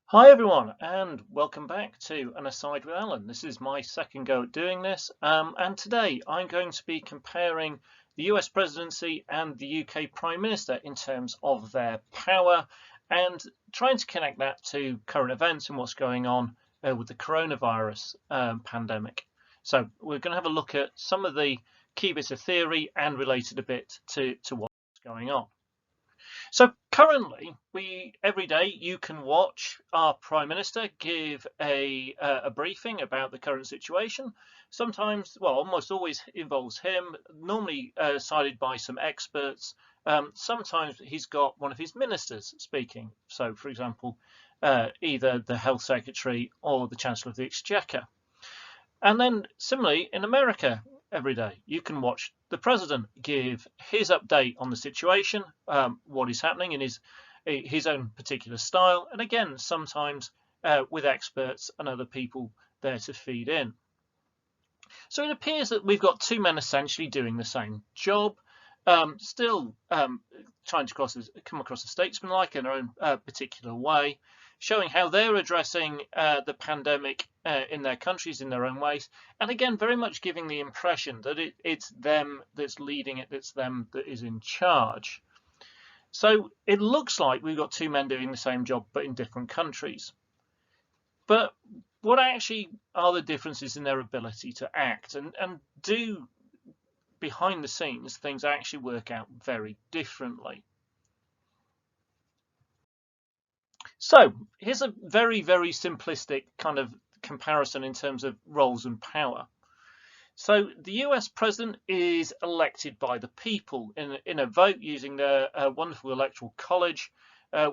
Hi everyone, and welcome back to An Aside with Alan. This is my second go at doing this, and today I'm going to be comparing the US presidency and the UK Prime Minister in terms of their power and trying to connect that to current events and what's going on with the coronavirus pandemic. So we're going to have a look at some of the key bits of theory and relate it a bit to what's going on. So currently, every day you can watch our Prime Minister give a briefing about the current situation. Sometimes, well, almost always involves him, normally sided by some experts. Sometimes he's got one of his ministers speaking. So, for example, either the Health Secretary or the Chancellor of the Exchequer. And then similarly in America, every day you can watch the president give his update on the situation, what is happening in his own particular style, and again sometimes with experts and other people there to feed in. So it appears that we've got two men essentially doing the same job, still trying to come across as statesmanlike in their own particular way, showing how they're addressing the pandemic in their countries in their own ways, and again very much giving the impression that it's them that's leading it, it's them that is in charge. So it looks like we've got two men doing the same job but in different countries. But what actually are the differences in their ability to act, and do behind the scenes things actually work out very differently? So here's a very, very simplistic kind of comparison in terms of roles and power. So the US president is elected by the people in a vote using their wonderful electoral college,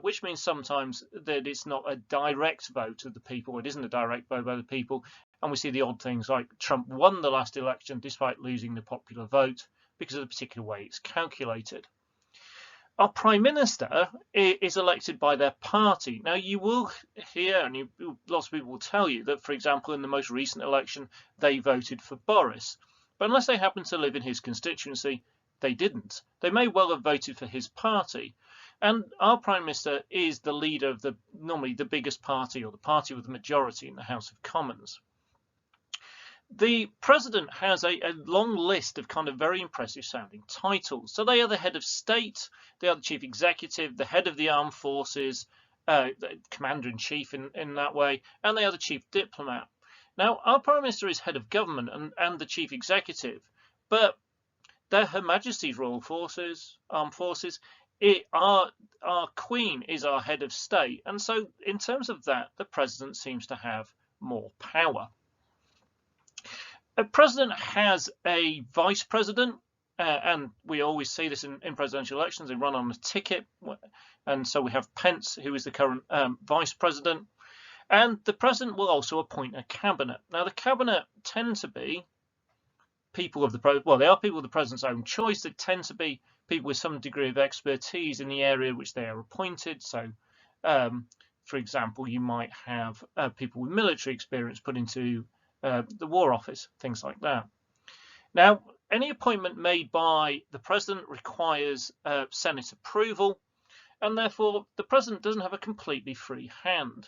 which means sometimes that it's not a direct vote of the people. It isn't a direct vote by the people. And we see the odd things like Trump won the last election despite losing the popular vote because of the particular way it's calculated. Our Prime Minister is elected by their party. Now, you will hear, and lots of people will tell you that, for example, in the most recent election, they voted for Boris. But unless they happen to live in his constituency, they didn't. They may well have voted for his party. And our Prime Minister is the leader of normally the biggest party, or the party with the majority in the House of Commons. The president has a long list of kind of very impressive sounding titles. So they are the head of state, they are the chief executive, the head of the armed forces, the commander-in-chief in that way, and they are the chief diplomat. Now, our prime minister is head of government and the chief executive, but they're Her Majesty's Royal Forces, armed forces. Our Queen is our head of state, and so in terms of that, the president seems to have more power. A president has a vice president, and we always see this in presidential elections. They run on a ticket, and so we have Pence, who is the current vice president, and the president will also appoint a cabinet. Now, the cabinet tend to be people of they are people of the president's own choice. They tend to be people with some degree of expertise in the area which they are appointed. So, for example, you might have people with military experience put into the War Office, things like that. Now, any appointment made by the president requires Senate approval, and therefore the president doesn't have a completely free hand.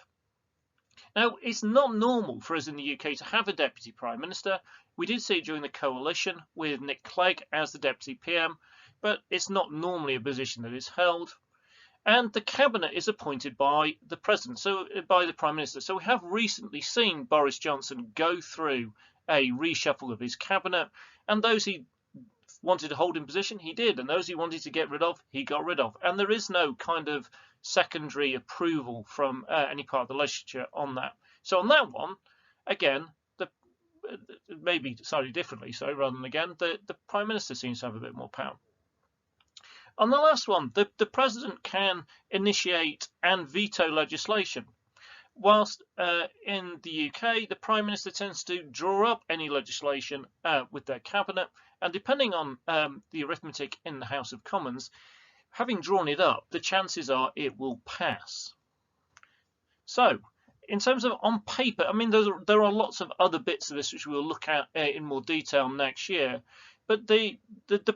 Now, it's not normal for us in the UK to have a deputy prime minister. We did see it during the coalition with Nick Clegg as the deputy PM, but it's not normally a position that is held. And the cabinet is appointed by the president, so by the prime minister. So we have recently seen Boris Johnson go through a reshuffle of his cabinet, and those he wanted to hold in position, he did, and those he wanted to get rid of, he got rid of. And there is no kind of secondary approval from any part of the legislature on that. So on that one, again, maybe slightly differently, so rather than again, the prime minister seems to have a bit more power. On the last one, the president can initiate and veto legislation, whilst in the UK, the Prime Minister tends to draw up any legislation with their cabinet, and depending on the arithmetic in the House of Commons, having drawn it up, the chances are it will pass. So, in terms of on paper, I mean, there are lots of other bits of this which we'll look at in more detail next year. But the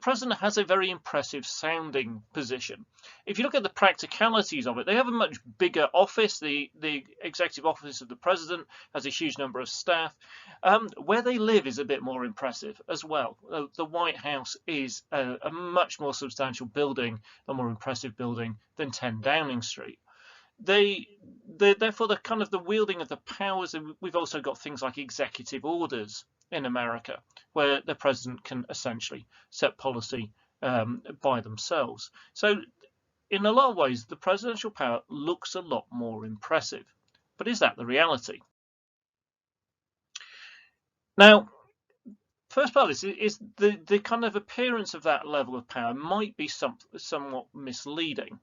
president has a very impressive sounding position. If you look at the practicalities of it, they have a much bigger office. The executive office of the president has a huge number of staff. Where they live is a bit more impressive as well. The White House is a much more substantial building, a more impressive building than 10 Downing Street. Therefore, the kind of the wielding of the powers, and we've also got things like executive orders in America, where the president can essentially set policy by themselves. So in a lot of ways, the presidential power looks a lot more impressive. But is that the reality? Now, first part of this is the kind of appearance of that level of power might be somewhat misleading.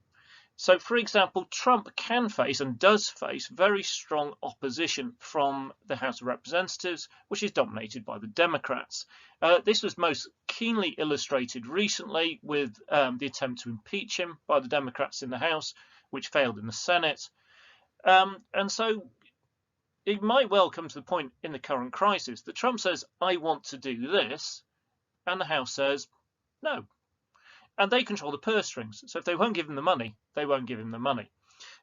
So, for example, Trump can face and does face very strong opposition from the House of Representatives, which is dominated by the Democrats. This was most keenly illustrated recently with the attempt to impeach him by the Democrats in the House, which failed in the Senate. And so it might well come to the point in the current crisis that Trump says, I want to do this, and the House says, no. And they control the purse strings. So if they won't give him the money, they won't give him the money.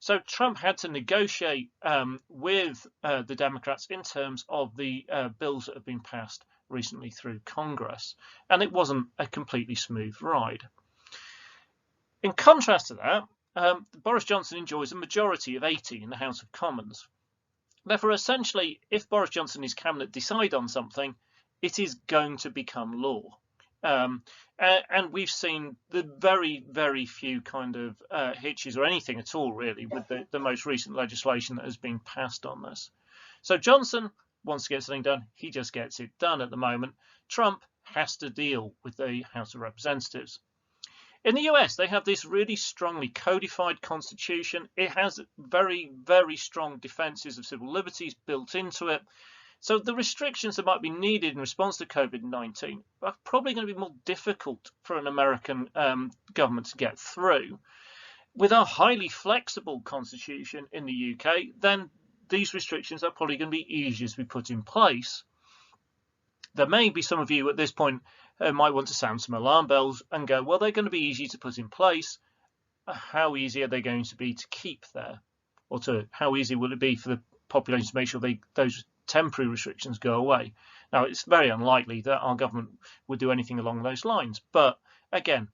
So Trump had to negotiate with the Democrats in terms of the bills that have been passed recently through Congress. And it wasn't a completely smooth ride. In contrast to that, Boris Johnson enjoys a majority of 80 in the House of Commons. Therefore, essentially, if Boris Johnson and his cabinet decide on something, it is going to become law. And we've seen the very, very few kind of hitches or anything at all, really, with the most recent legislation that has been passed on this. So Johnson wants to get something done. He just gets it done at the moment. Trump has to deal with the House of Representatives. In the US, they have this really strongly codified constitution. It has very, very strong defenses of civil liberties built into it. So the restrictions that might be needed in response to COVID-19 are probably going to be more difficult for an American government to get through. With our highly flexible constitution in the UK, then these restrictions are probably going to be easier to be put in place. There may be some of you at this point might want to sound some alarm bells and go, well, they're going to be easy to put in place. How easy are they going to be to keep there? Or how easy will it be for the population to make sure those temporary restrictions go away? Now, it's very unlikely that our government would do anything along those lines. But again,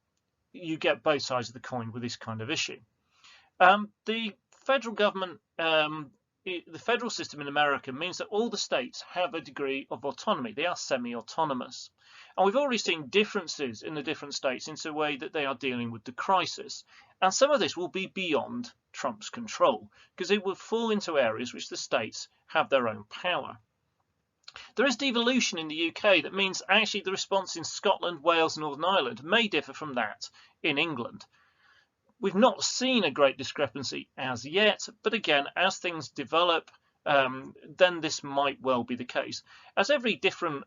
you get both sides of the coin with this kind of issue. The federal government, the federal system in America means that all the states have a degree of autonomy. They are semi-autonomous. And we've already seen differences in the different states in the way that they are dealing with the crisis. And some of this will be beyond Trump's control, because it will fall into areas which the states have their own power. There is devolution in the UK that means actually the response in Scotland, Wales, Northern Ireland may differ from that in England. We've not seen a great discrepancy as yet, but again, as things develop, then this might well be the case. As every different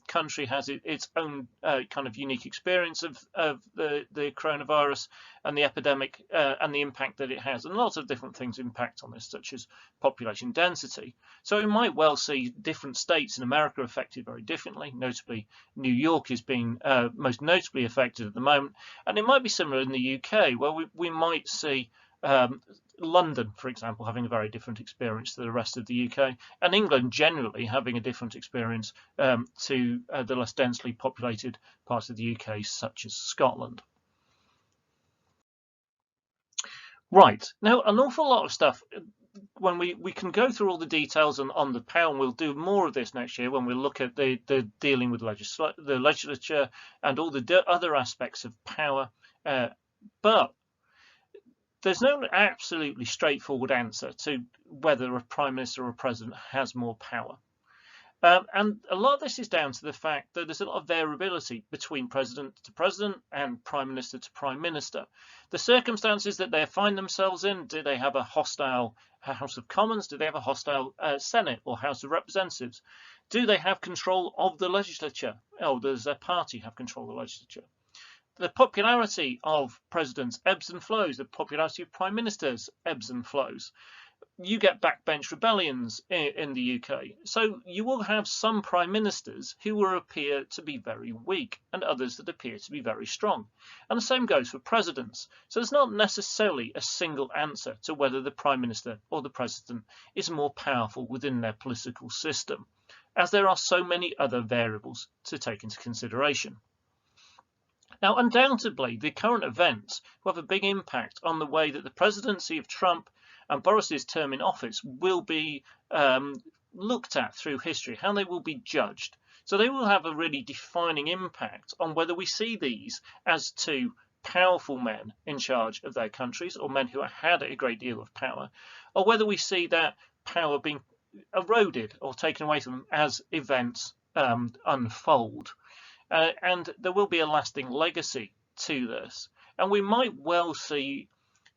country has its own kind of unique experience of the coronavirus and the epidemic and the impact that it has, and lots of different things impact on this, such as population density. So we might well see different states in America affected very differently. Notably, New York is being most notably affected at the moment, and it might be similar in the UK, where we might see London, for example, having a very different experience to the rest of the UK, and England generally having a different experience to the less densely populated parts of the UK, such as Scotland. Right, now an awful lot of stuff, when we can go through all the details on the power, and we'll do more of this next year when we look at the dealing with the legislature and all the other aspects of power, but there's no absolutely straightforward answer to whether a prime minister or a president has more power. And a lot of this is down to the fact that there's a lot of variability between president to president and prime minister to prime minister. The circumstances that they find themselves in, do they have a hostile House of Commons? Do they have a hostile Senate or House of Representatives? Do they have control of the legislature? Oh, does their party have control of the legislature? The popularity of presidents ebbs and flows. The popularity of prime ministers ebbs and flows. you get backbench rebellions in the UK. So you will have some prime ministers who will appear to be very weak and others that appear to be very strong. And the same goes for presidents. So there's not necessarily a single answer to whether the prime minister or the president is more powerful within their political system, as there are so many other variables to take into consideration. Now, undoubtedly, the current events will have a big impact on the way that the presidency of Trump and Boris's term in office will be looked at through history, how they will be judged. So they will have a really defining impact on whether we see these as two powerful men in charge of their countries, or men who had a great deal of power, or whether we see that power being eroded or taken away from them as events unfold. And there will be a lasting legacy to this. And we might well see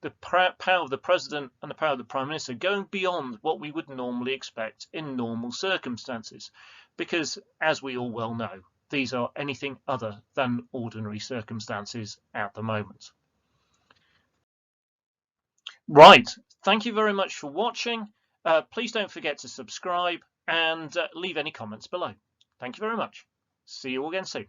the power of the president and the power of the prime minister going beyond what we would normally expect in normal circumstances, because, as we all well know, these are anything other than ordinary circumstances at the moment. Right, thank you very much for watching. Please don't forget to subscribe and leave any comments below. Thank you very much. See you all again soon.